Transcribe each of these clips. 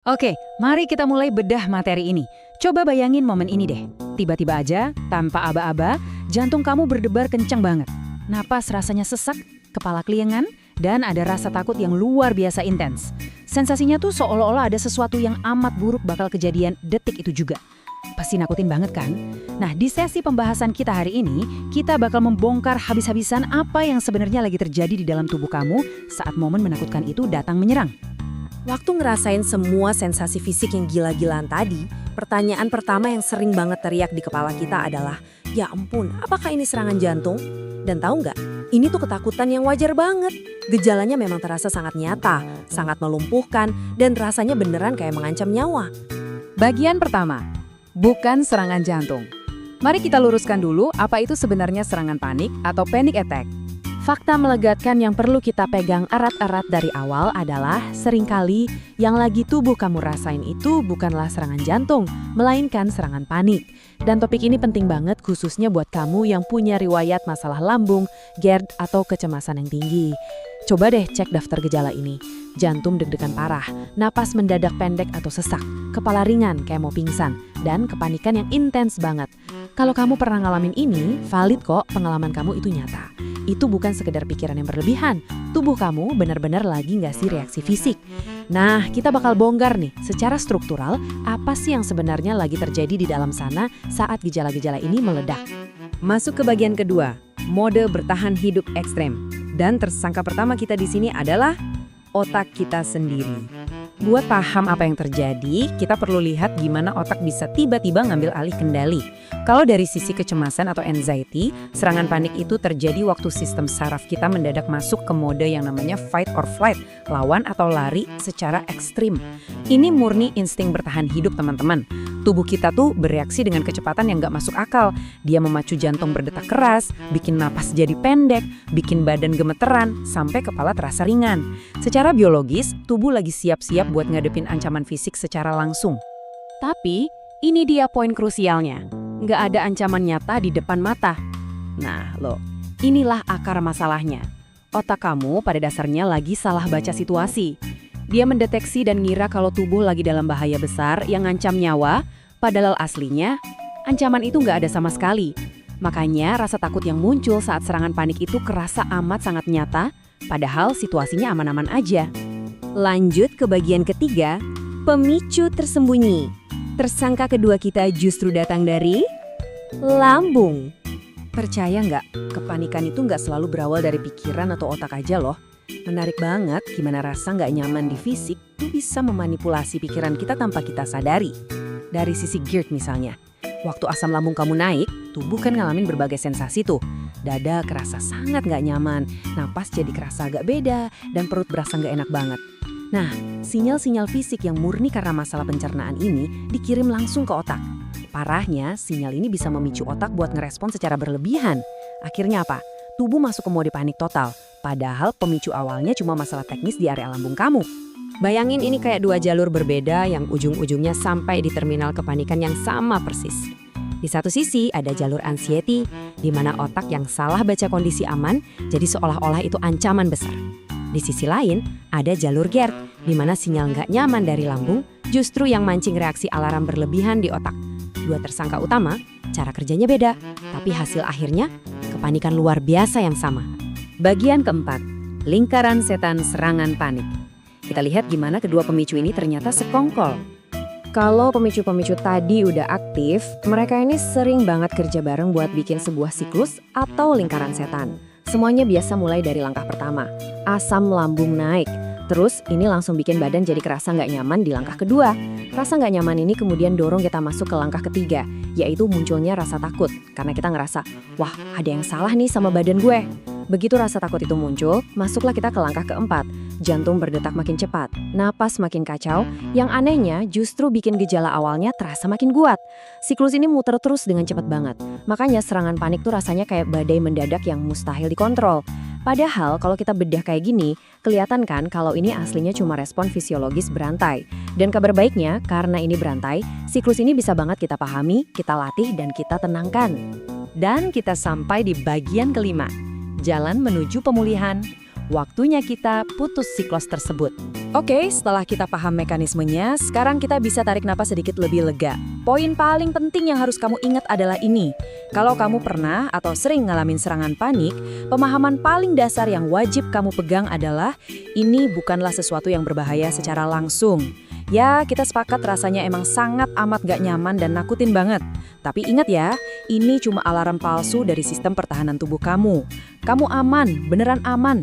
Oke, mari kita mulai bedah materi ini. Coba bayangin momen ini deh. Tiba-tiba aja, tanpa aba-aba, jantung kamu berdebar kencang banget. Napas rasanya sesak, kepala keliengan, dan ada rasa takut yang luar biasa intens. Sensasinya tuh seolah-olah ada sesuatu yang amat buruk bakal kejadian detik itu juga. Pasti nakutin banget kan? Nah, di sesi pembahasan kita hari ini, kita bakal membongkar habis-habisan apa yang sebenarnya lagi terjadi di dalam tubuh kamu saat momen menakutkan itu datang menyerang. Waktu ngerasain semua sensasi fisik yang gila-gilaan tadi, pertanyaan pertama yang sering banget teriak di kepala kita adalah, ya ampun, apakah ini serangan jantung? Dan tahu nggak, ini tuh ketakutan yang wajar banget. Gejalanya memang terasa sangat nyata, sangat melumpuhkan, dan rasanya beneran kayak mengancam nyawa. Bagian pertama, bukan serangan jantung. Mari kita luruskan dulu apa itu sebenarnya serangan panik atau panic attack. Fakta melegatkan yang perlu kita pegang erat-erat dari awal adalah seringkali yang lagi tubuh kamu rasain itu bukanlah serangan jantung, melainkan serangan panik. Dan topik ini penting banget khususnya buat kamu yang punya riwayat masalah lambung, GERD, atau kecemasan yang tinggi. Coba deh cek daftar gejala ini. Jantung deg-degan parah, napas mendadak pendek atau sesak, kepala ringan kayak mau pingsan, dan kepanikan yang intens banget. Kalau kamu pernah ngalamin ini, valid kok pengalaman kamu itu nyata. Itu bukan sekedar pikiran yang berlebihan. Tubuh kamu benar-benar lagi ngasih reaksi fisik. Nah, kita bakal bongkar nih, secara struktural, apa sih yang sebenarnya lagi terjadi di dalam sana saat gejala-gejala ini meledak. Masuk ke bagian kedua, mode bertahan hidup ekstrem. Dan tersangka pertama kita di sini adalah otak kita sendiri. Buat paham apa yang terjadi, kita perlu lihat gimana otak bisa tiba-tiba ngambil alih kendali. Kalau dari sisi kecemasan atau anxiety, serangan panik itu terjadi waktu sistem saraf kita mendadak masuk ke mode yang namanya fight or flight, lawan atau lari secara ekstrim. Ini murni insting bertahan hidup, teman-teman. Tubuh kita tuh bereaksi dengan kecepatan yang nggak masuk akal. Dia memacu jantung berdetak keras, bikin napas jadi pendek, bikin badan gemeteran, sampai kepala terasa ringan. Secara biologis, tubuh lagi siap-siap buat ngadepin ancaman fisik secara langsung. Tapi, ini dia poin krusialnya. Nggak ada ancaman nyata di depan mata. Nah, loh, inilah akar masalahnya. Otak kamu pada dasarnya lagi salah baca situasi. Dia mendeteksi dan ngira kalau tubuh lagi dalam bahaya besar yang ngancam nyawa, padahal aslinya, ancaman itu nggak ada sama sekali. Makanya rasa takut yang muncul saat serangan panik itu kerasa amat sangat nyata, padahal situasinya aman-aman aja. Lanjut ke bagian ketiga, pemicu tersembunyi. Tersangka kedua kita justru datang dari lambung. Percaya nggak, kepanikan itu nggak selalu berawal dari pikiran atau otak aja loh. Menarik banget gimana rasa nggak nyaman di fisik tuh bisa memanipulasi pikiran kita tanpa kita sadari. Dari sisi GERD misalnya, waktu asam lambung kamu naik, tubuh kan ngalamin berbagai sensasi tuh. Dada kerasa sangat nggak nyaman, napas jadi kerasa agak beda, dan perut berasa nggak enak banget. Nah, sinyal-sinyal fisik yang murni karena masalah pencernaan ini dikirim langsung ke otak. Parahnya, sinyal ini bisa memicu otak buat ngerespon secara berlebihan. Akhirnya apa? Tubuh masuk ke mode panik total, padahal pemicu awalnya cuma masalah teknis di area lambung kamu. Bayangin ini kayak dua jalur berbeda yang ujung-ujungnya sampai di terminal kepanikan yang sama persis. Di satu sisi ada jalur anxiety, di mana otak yang salah baca kondisi aman, jadi seolah-olah itu ancaman besar. Di sisi lain, ada jalur GERD, di mana sinyal nggak nyaman dari lambung justru yang mancing reaksi alarm berlebihan di otak. Dua tersangka utama, cara kerjanya beda, tapi hasil akhirnya kepanikan luar biasa yang sama. Bagian keempat, lingkaran setan serangan panik. Kita lihat gimana kedua pemicu ini ternyata sekongkol. Kalau pemicu-pemicu tadi udah aktif, mereka ini sering banget kerja bareng buat bikin sebuah siklus atau lingkaran setan. Semuanya biasa mulai dari langkah pertama, asam lambung naik. Terus ini langsung bikin badan jadi kerasa nggak nyaman di langkah kedua. Rasa nggak nyaman ini kemudian dorong kita masuk ke langkah ketiga, yaitu munculnya rasa takut. Karena kita ngerasa, wah ada yang salah nih sama badan gue. Begitu rasa takut itu muncul, masuklah kita ke langkah keempat. Jantung berdetak makin cepat, napas makin kacau. Yang anehnya justru bikin gejala awalnya terasa makin kuat. Siklus ini muter terus dengan cepat banget. Makanya serangan panik tuh rasanya kayak badai mendadak yang mustahil dikontrol. Padahal kalau kita bedah kayak gini, kelihatan kan kalau ini aslinya cuma respon fisiologis berantai. Dan kabar baiknya, karena ini berantai, siklus ini bisa banget kita pahami, kita latih, dan kita tenangkan. Dan kita sampai di bagian kelima, jalan menuju pemulihan. Waktunya kita putus siklus tersebut. Oke, setelah kita paham mekanismenya, sekarang kita bisa tarik napas sedikit lebih lega. Poin paling penting yang harus kamu ingat adalah ini. Kalau kamu pernah atau sering ngalamin serangan panik, pemahaman paling dasar yang wajib kamu pegang adalah ini bukanlah sesuatu yang berbahaya secara langsung. Ya, kita sepakat rasanya emang sangat amat gak nyaman dan nakutin banget. Tapi ingat ya, ini cuma alarm palsu dari sistem pertahanan tubuh kamu. Kamu aman, beneran aman.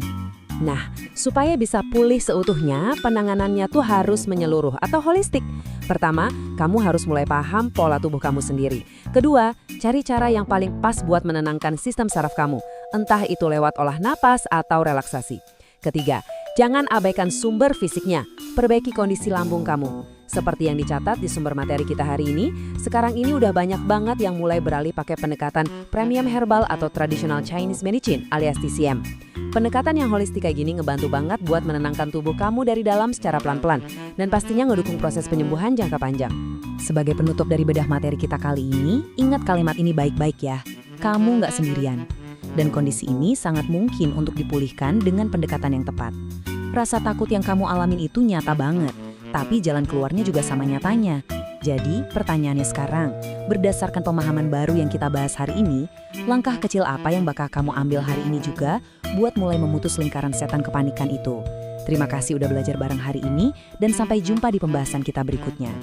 Nah, supaya bisa pulih seutuhnya, penanganannya tuh harus menyeluruh atau holistik. Pertama, kamu harus mulai paham pola tubuh kamu sendiri. Kedua, cari cara yang paling pas buat menenangkan sistem saraf kamu, entah itu lewat olah napas atau relaksasi. Ketiga, jangan abaikan sumber fisiknya, perbaiki kondisi lambung kamu. Seperti yang dicatat di sumber materi kita hari ini, sekarang ini udah banyak banget yang mulai beralih pakai pendekatan premium herbal atau traditional Chinese medicine alias TCM. Pendekatan yang holistik kayak gini ngebantu banget buat menenangkan tubuh kamu dari dalam secara pelan-pelan dan pastinya ngedukung proses penyembuhan jangka panjang. Sebagai penutup dari bedah materi kita kali ini, ingat kalimat ini baik-baik ya. Kamu nggak sendirian. Dan kondisi ini sangat mungkin untuk dipulihkan dengan pendekatan yang tepat. Rasa takut yang kamu alamin itu nyata banget, tapi jalan keluarnya juga sama nyatanya. Jadi, pertanyaannya sekarang, berdasarkan pemahaman baru yang kita bahas hari ini, langkah kecil apa yang bakal kamu ambil hari ini juga buat mulai memutus lingkaran setan kepanikan itu? Terima kasih udah belajar bareng hari ini, dan sampai jumpa di pembahasan kita berikutnya.